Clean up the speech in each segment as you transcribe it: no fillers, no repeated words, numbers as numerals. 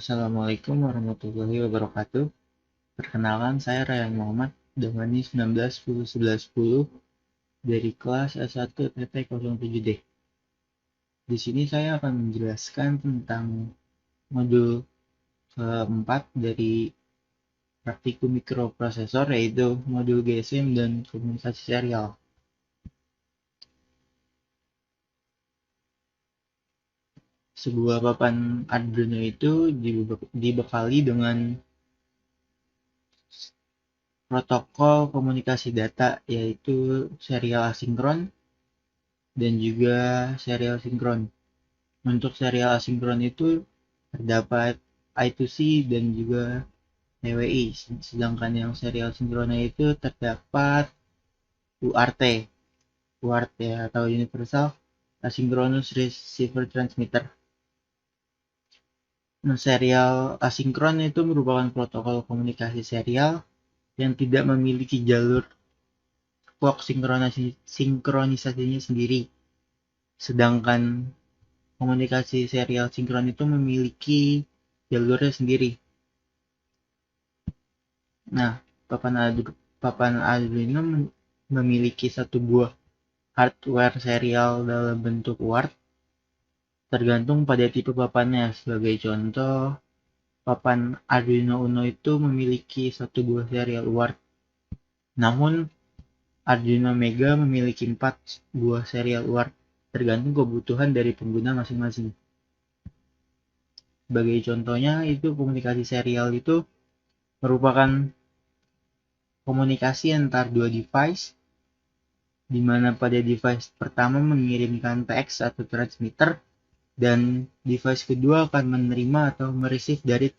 Assalamualaikum warahmatullahi wabarakatuh. Perkenalkan, saya Ryan Muhammad dengan NIM 19 10 11 10 dari kelas S1 PT07D. Di sini saya akan menjelaskan tentang modul keempat dari praktikum mikroprosesor, yaitu modul GSM dan komunikasi serial. Sebuah papan Arduino itu dibekali dengan protokol komunikasi data, yaitu serial asinkron dan juga serial sinkron. Untuk serial asinkron itu terdapat I2C dan juga TWI, sedangkan yang serial sinkronnya itu terdapat URT. URT atau Universal Asynchronous Receiver Transmitter. Nah, serial asinkron itu merupakan protokol komunikasi serial yang tidak memiliki jalur clock sinkronisasinya sendiri. Sedangkan komunikasi serial sinkron itu memiliki jalurnya sendiri. Nah, papan Arduino memiliki satu buah hardware serial dalam bentuk UART, tergantung pada tipe papannya. Sebagai contoh, papan Arduino Uno itu memiliki satu buah serial UART. Namun, Arduino Mega memiliki 4 buah serial UART, tergantung kebutuhan dari pengguna masing-masing. Sebagai contohnya, itu komunikasi serial itu merupakan komunikasi antar dua device, di mana pada device pertama mengirimkan TX atau transmitter, dan device kedua akan menerima atau mereceive dari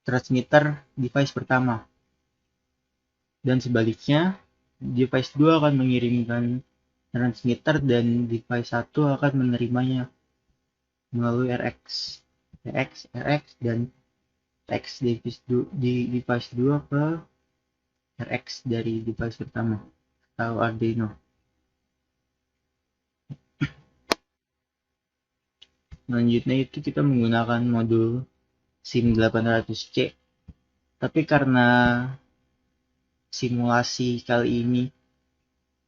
transmitter device pertama. Dan sebaliknya, device 2 akan mengirimkan transmitter dan device 1 akan menerimanya melalui RX. RX, RX, dan TX di device 2 ke RX dari device pertama atau Arduino. Selanjutnya itu kita menggunakan modul SIM800C, tapi karena simulasi kali ini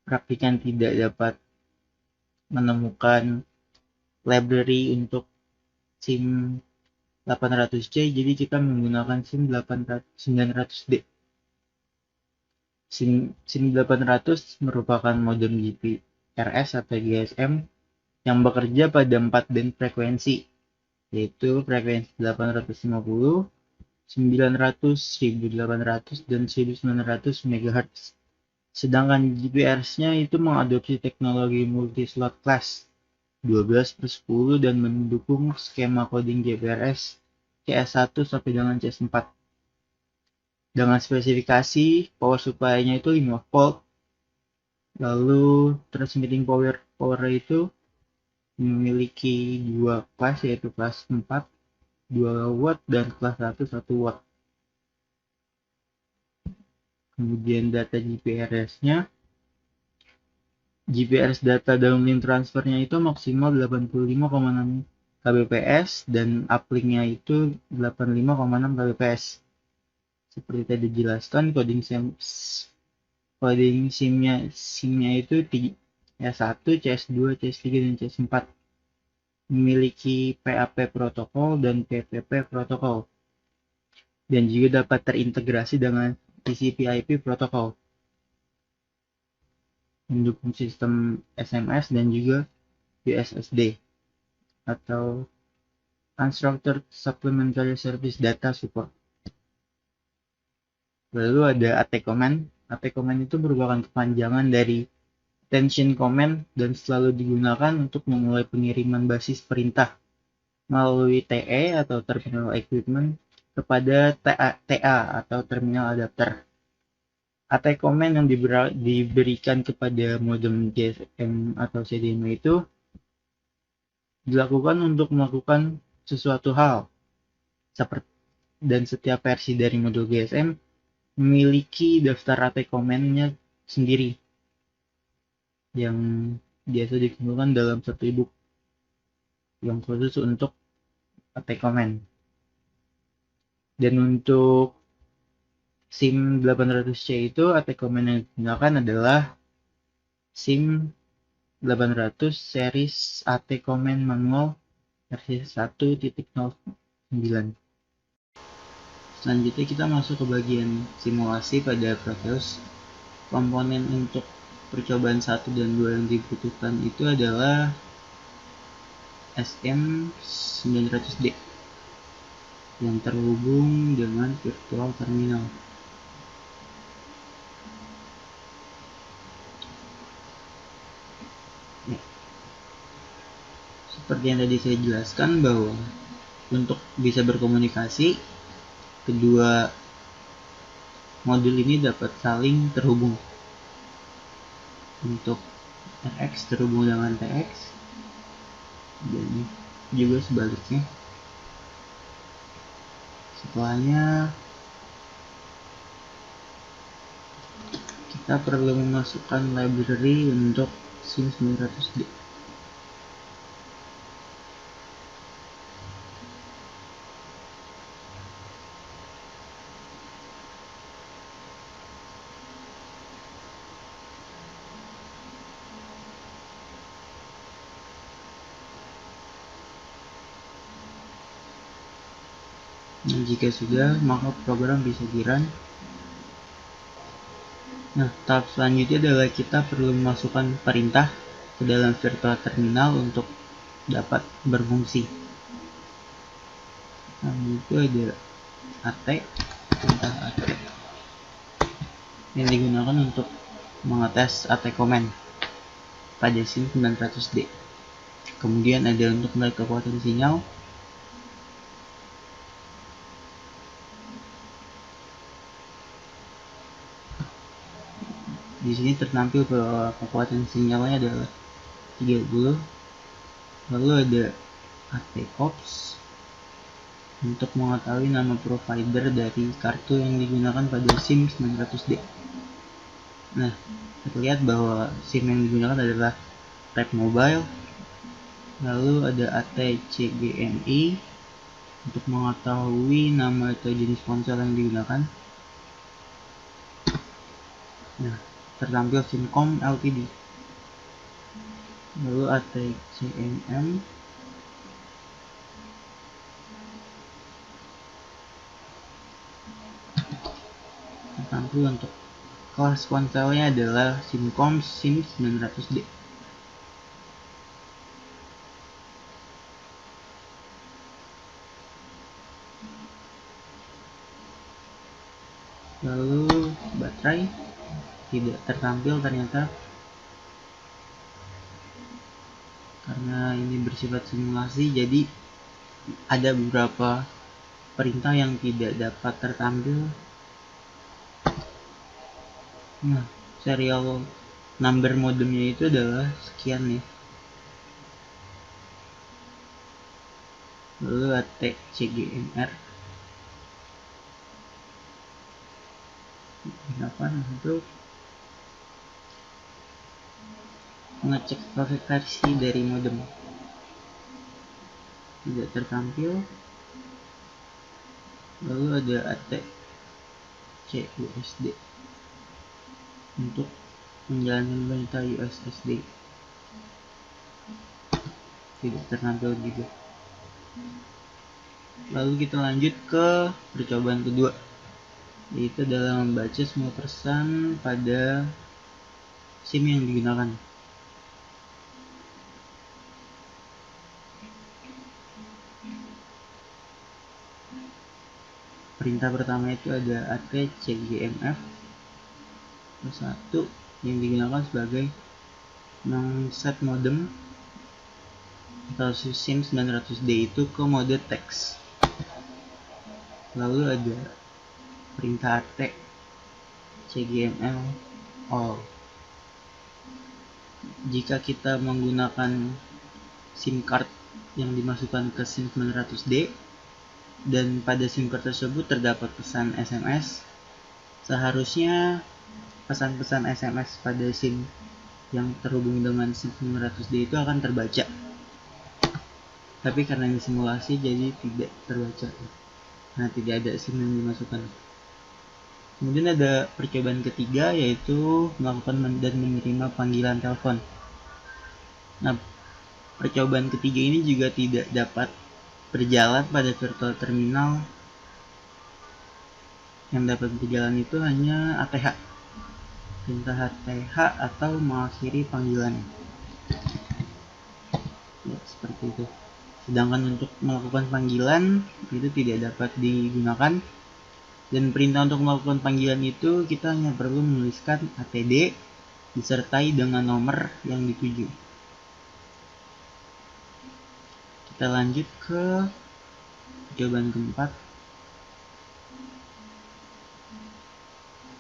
praktikan tidak dapat menemukan library untuk SIM 800C, jadi kita menggunakan SIM 900D. SIM 800 merupakan modem GPRS atau GSM yang bekerja pada 4 band frekuensi, yaitu frekuensi 850, 900, 1800, dan 1900 MHz. Sedangkan GPRS-nya itu mengadopsi teknologi multi-slot class 12/10 dan mendukung skema coding GPRS CS1 sampai dengan CS4. Dengan spesifikasi power supply-nya itu 5 volt, lalu transmitting power itu memiliki dua kelas, yaitu kelas 4 2 watt dan kelas 1 watt. Kemudian data GPRS data downlink transfernya itu maksimal 85,6 kbps dan uplinknya itu 85,6 kbps. Seperti tadi dijelaskan, coding SIM-nya itu CS1, CS2, CS3, dan CS4. Memiliki PAP protokol dan PPP protokol, dan juga dapat terintegrasi dengan TCP/IP protokol, mendukung sistem SMS dan juga USSD atau Unstructured Supplementary Service Data Support. Lalu ada AT command. AT command itu merupakan kepanjangan dari Attention Command dan selalu digunakan untuk memulai pengiriman basis perintah melalui TE atau Terminal Equipment kepada TA atau Terminal Adapter. AT command yang diberikan kepada modem GSM atau CDMA itu dilakukan untuk melakukan sesuatu hal, dan setiap versi dari modul GSM memiliki daftar AT command-nya sendiri yang biasa dikumpulkan dalam satu ebook yang khusus untuk AT command. Dan untuk SIM 800C itu AT Command yang digunakan adalah SIM 800 series AT Command manual versi 1.09. Selanjutnya kita masuk ke bagian simulasi pada Proteus. Komponen untuk percobaan 1 dan 2 yang dibutuhkan itu adalah SM900D yang terhubung dengan virtual terminal. Ya. Seperti yang tadi saya jelaskan bahwa untuk bisa berkomunikasi, kedua modul ini dapat saling terhubung. Untuk RX terhubung dengan TX dan juga sebaliknya. Setelahnya kita perlu memasukkan library untuk SIM 900D. Nah, jika sudah, maka program bisa di-run. Nah, tahap selanjutnya adalah kita perlu memasukkan perintah ke dalam virtual terminal untuk dapat berfungsi. Nah, itu ada AT, perintah AT yang digunakan untuk mengetes AT command pada SIM 900D. Kemudian ada untuk melihat kekuatan sinyal. Di sini tertampil bahwa kekuatan sinyalnya adalah 30. Lalu ada AT Ops untuk mengetahui nama provider dari kartu yang digunakan pada SIM 900D. Nah, terlihat bahwa SIM yang digunakan adalah Red Mobile. Lalu ada AT CGMI untuk mengetahui nama atau jenis ponsel yang digunakan. Nah, tertampil Simcom Ltd. Lalu AT CMM tertampil untuk kelas ponselnya adalah Simcom SIM 900D. Lalu baterai tidak tertampil ternyata karena ini bersifat simulasi, jadi ada beberapa perintah yang tidak dapat tertampil. Nah, serial number modemnya itu adalah sekian ya. Lalu AT CGMR digunakan untuk mengecek versi dari modem. Tidak tertampil. Lalu ada AT CUSD untuk menjalankan perintah USSD. Tidak tertampil juga. Lalu kita lanjut ke percobaan kedua, yaitu adalah membaca semua pesan pada SIM yang digunakan. Perintah pertama itu ada AT CGMF 1 yang digunakan sebagai mengset modem atau SIM 900D itu ke mode teks. Lalu ada perintah AT CGML all. Jika kita menggunakan SIM card yang dimasukkan ke SIM 900D dan pada SIM card tersebut terdapat pesan SMS, seharusnya pesan-pesan SMS pada SIM yang terhubung dengan SIM 900D itu akan terbaca. Tapi karena ini simulasi jadi tidak terbaca. Nah, tidak ada SIM yang dimasukkan. Kemudian ada percobaan ketiga, yaitu melakukan dan menerima panggilan telepon. Nah, percobaan ketiga ini juga tidak dapat berjalan pada virtual terminal. Yang dapat berjalan itu hanya ATH, perintah ATH atau mengakhiri panggilan. Ya, seperti itu. Sedangkan untuk melakukan panggilan itu tidak dapat digunakan. Dan perintah untuk melakukan panggilan itu kita hanya perlu menuliskan ATD disertai dengan nomor yang dituju. Kita lanjut ke jawaban keempat.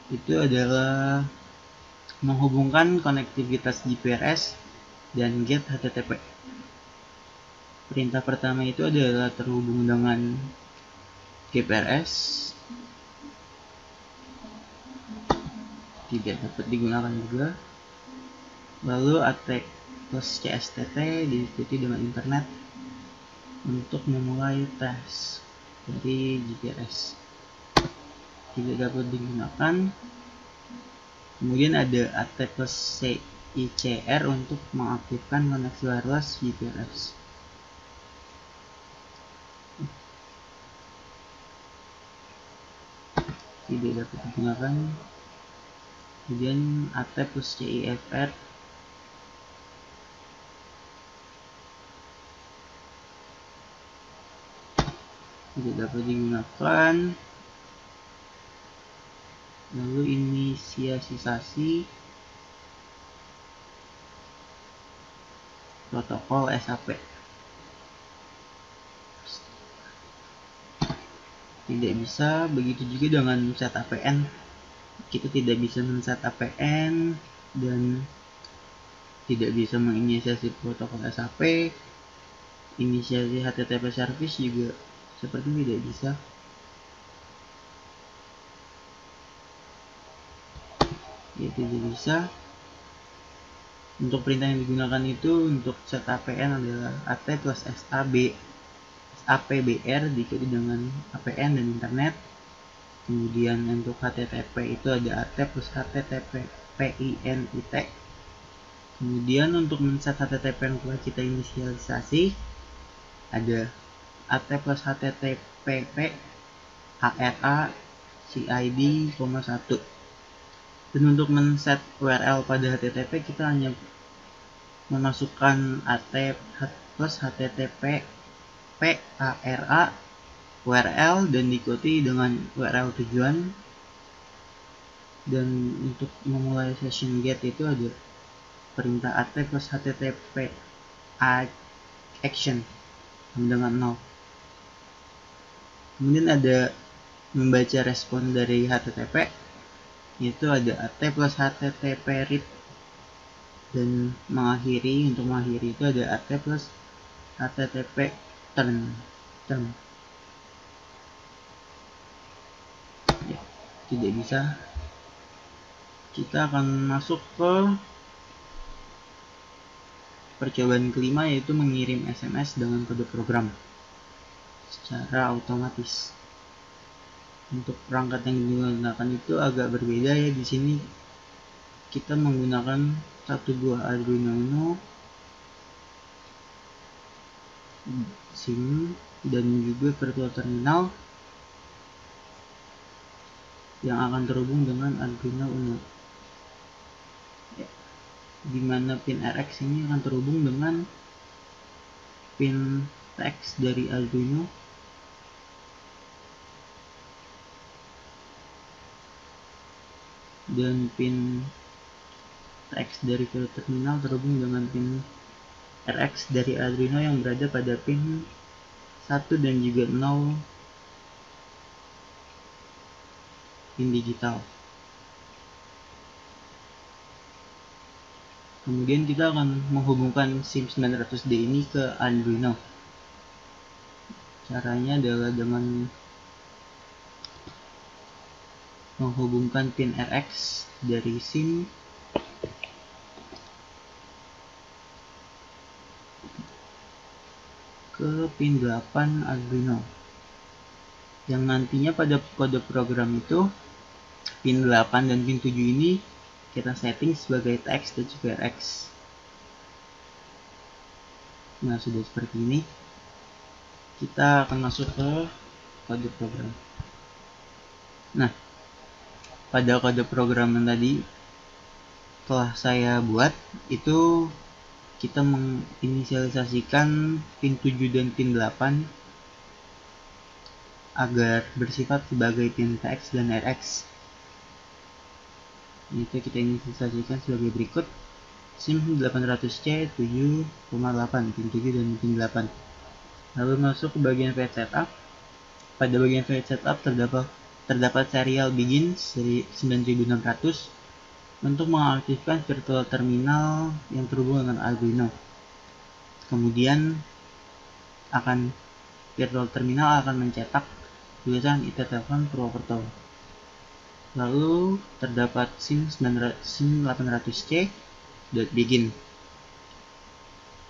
Itu adalah menghubungkan konektivitas GPRS dan get HTTP. Perintah pertama itu adalah terhubung dengan GPRS, tidak dapat digunakan juga. Lalu AT plus CSTT diikuti dengan internet untuk memulai tes dari GPRS, tidak dapat digunakan. Kemudian ada AT plus CICR untuk mengaktifkan koneksi wireless GPRS. Tidak dapat digunakan. Kemudian AT plus CIFR tidak dapat digunakan. Lalu inisialisasi protokol SAP tidak bisa. Begitu juga dengan set APN, kita tidak bisa men-set APN dan tidak bisa menginisiasi protokol SAP. Inisiasi HTTP service juga seperti tidak bisa. Ya, tidak bisa. Untuk perintah yang digunakan itu untuk set APN adalah AT plus SAPBR diikuti dengan APN dan internet. Kemudian untuk HTTP itu ada AT plus HTTP PINIT. Kemudian untuk men-set HTTP yang telah kita inisialisasi ada AT plus HTTPP ARA CID, 1. Dan untuk men-set URL pada HTTP kita hanya memasukkan AT plus HTTP PARA URL dan diikuti dengan URL tujuan. Dan untuk memulai session get itu ada perintah AT plus HTTP action dengan 0. Kemudian ada membaca respon dari HTTP, itu ada AT plus HTTP read. Dan untuk mengakhiri itu ada AT plus HTTP turn. Ya, tidak bisa. Kita akan masuk ke percobaan kelima, yaitu mengirim SMS dengan kode program secara otomatis. Untuk perangkat yang digunakan itu agak berbeda ya. Di sini kita menggunakan satu buah Arduino Uno, SIM, dan juga virtual terminal yang akan terhubung dengan Arduino Uno. Ya, dimana pin RX ini akan terhubung dengan pin TX dari Arduino dan pin TX dari virtual terminal terhubung dengan pin RX dari Arduino yang berada pada pin 1 dan juga 0 pin digital. Kemudian kita akan menghubungkan SIM 900D ini ke Arduino. Caranya adalah dengan menghubungkan pin RX dari SIM ke pin 8 Arduino. yang nantinya pada kode program itu pin 8 dan pin 7 ini kita setting sebagai TX dan juga RX. Nah, sudah seperti ini, kita akan masuk ke kode program. Nah, pada kode program yang tadi telah saya buat, itu kita menginisialisasikan pin 7 dan pin 8 agar bersifat sebagai pin TX dan RX. Itu kita inisialisasikan sebagai berikut: SIM 800C 7,8 pin 7 dan pin 8. Lalu masuk ke bagian file setup. Pada bagian file setup terdapat serial begin 9600 untuk mengaktifkan virtual terminal yang terhubung dengan Arduino. Kemudian virtual terminal akan mencetak tulisan IT Telkom Purwokerto. Lalu terdapat SIM 800C .begin,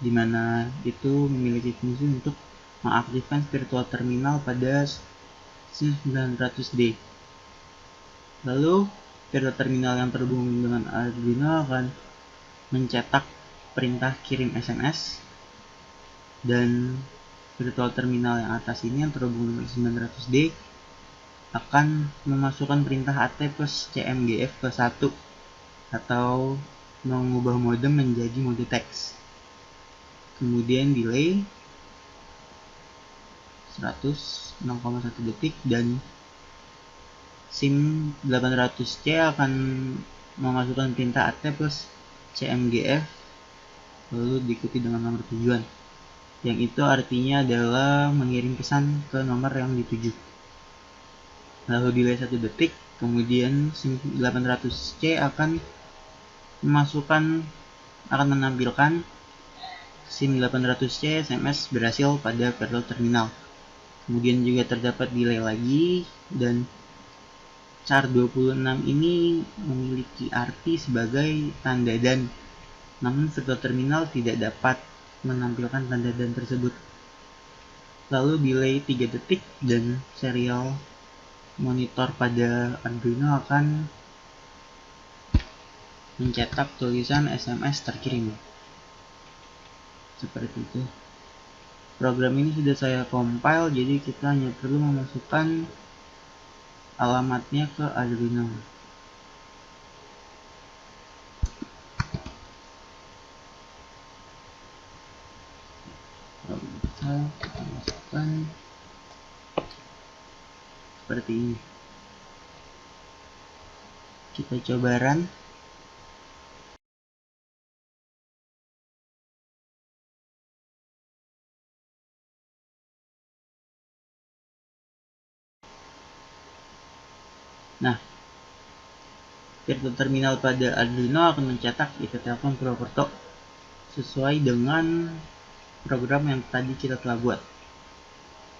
di mana itu memiliki fungsi untuk mengaktifkan virtual terminal pada SIM 900D. Lalu virtual terminal yang terhubung dengan Arduino akan mencetak perintah kirim SMS, dan virtual terminal yang atas ini yang terhubung dengan 900D akan memasukkan perintah AT plus CMGF ke 1 atau mengubah mode menjadi mode teks. Kemudian delay 0,1 detik dan SIM 800C akan memasukkan perintah AT plus CMGF lalu diikuti dengan nomor tujuan, yang itu artinya adalah mengirim pesan ke nomor yang dituju. Lalu delay 1 detik, kemudian SIM 800C akan menampilkan SIM 800C SMS berhasil pada virtual terminal. Kemudian juga terdapat delay lagi, dan char 26 ini memiliki arti sebagai tanda dan, namun virtual terminal tidak dapat menampilkan tanda dan tersebut. Lalu delay 3 detik dan serial monitor pada Arduino akan mencetak tulisan SMS terkirim. Seperti itu. Program ini sudah saya compile, jadi kita hanya perlu memasukkan alamatnya ke Arduino. Kita masukkan seperti ini. Kita coba run. Nah, virtual terminal pada Arduino akan mencetak IT Telkom Purwokerto sesuai dengan program yang tadi kita telah buat.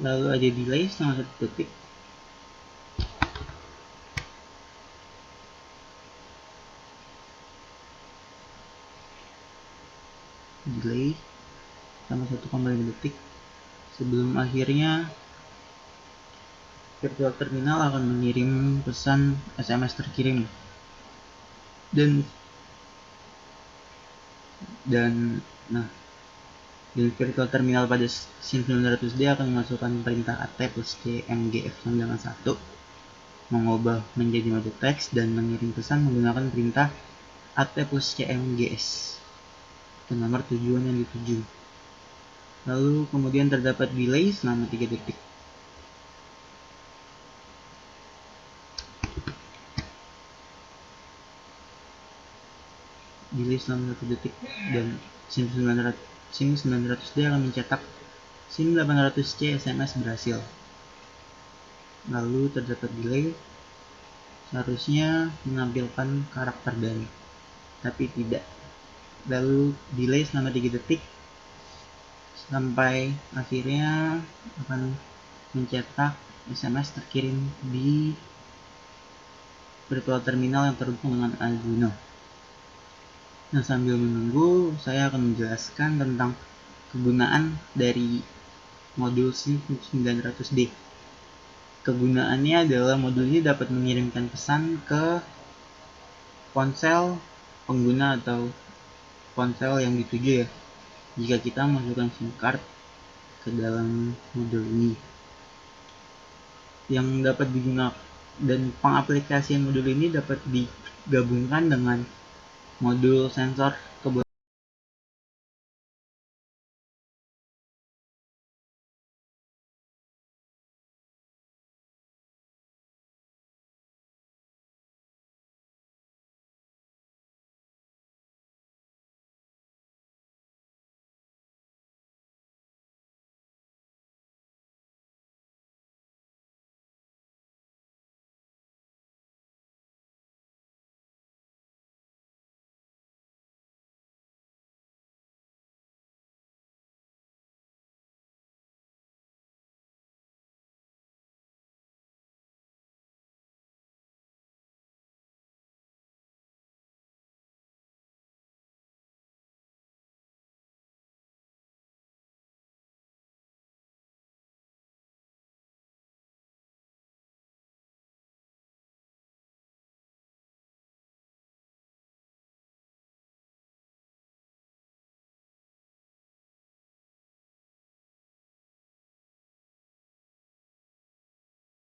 Lalu ada delay selama 1 detik. Delay selama 1,5 detik sebelum akhirnya virtual terminal akan mengirim pesan SMS terkirim. Dan virtual terminal pada SIM 900D akan memasukkan perintah AT plus CMGF dengan 1, mengubah menjadi mode teks dan mengirim pesan menggunakan perintah AT plus CMGS ke nomor tujuan yang dituju. Lalu kemudian terdapat delay selama 3 detik. Delay selama 1 detik dan SIM 900D akan mencetak SIM 800C SMS berhasil. Lalu terdapat delay, seharusnya menampilkan karakter dan, tapi tidak. Lalu delay selama 3 detik sampai akhirnya akan mencetak SMS terkirim di virtual terminal yang terhubung dengan Arduino. Nah, sambil menunggu, saya akan menjelaskan tentang kegunaan dari modul SIM 900D. Kegunaannya adalah modul ini dapat mengirimkan pesan ke ponsel pengguna atau ponsel yang dituju ya, jika kita masukkan SIM card ke dalam modul ini. Yang dapat digunakan dan pengaplikasian modul ini dapat digabungkan dengan modul sensor